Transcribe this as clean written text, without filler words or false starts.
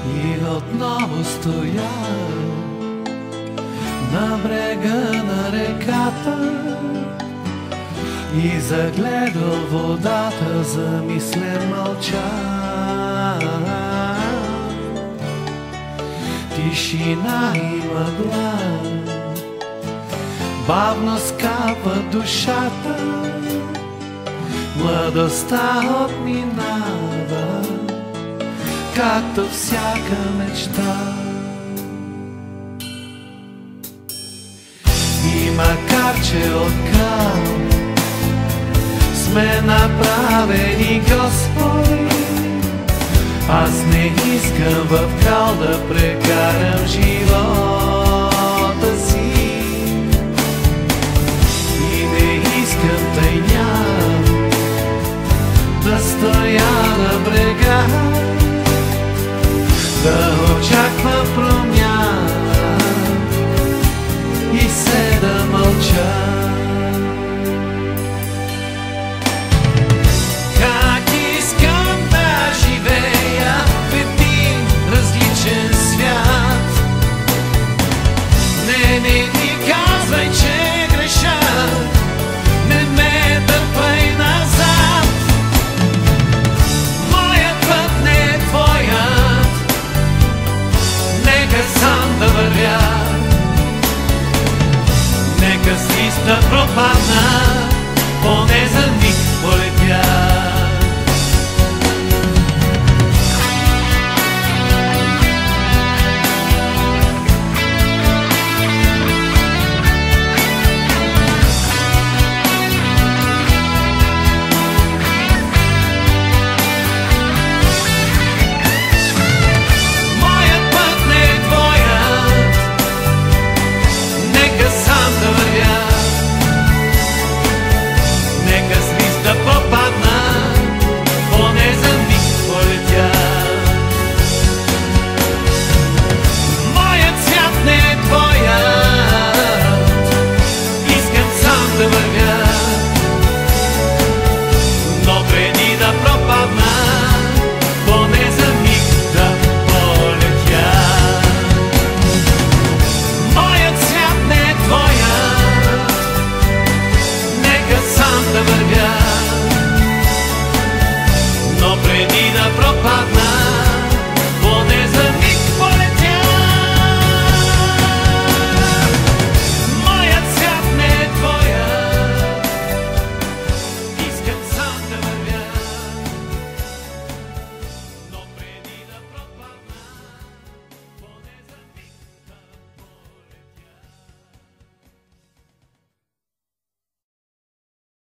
И отново стоя на брега на реката и загледал водата, замислен мълча. Тишина и мъгла, бавно скапа душата, младостта отминава, както всяка мечта. И макар че от кал сме направени, Господи, аз не искам в кал да прекарам живота си. И не искам тайня да стоя на брега, да очаква промяна и се да мълча. Как искам да живея в един различен свят. Не казвай, че греша, не ме дърпай назад. Моят път не е твоят, нека сам да вървя. Нека с листа пропадна, поне за миг полетя. Моят път не е твоят, нека сам да вървя. Нека с листа попадна, поне за миг полетя. Моят свят не е твоят, искам сам да вървя. Но преди да пропадна, поне за миг да полетя. Моят свят не е твоят, нека сам да вървя. Но преди да пропадна,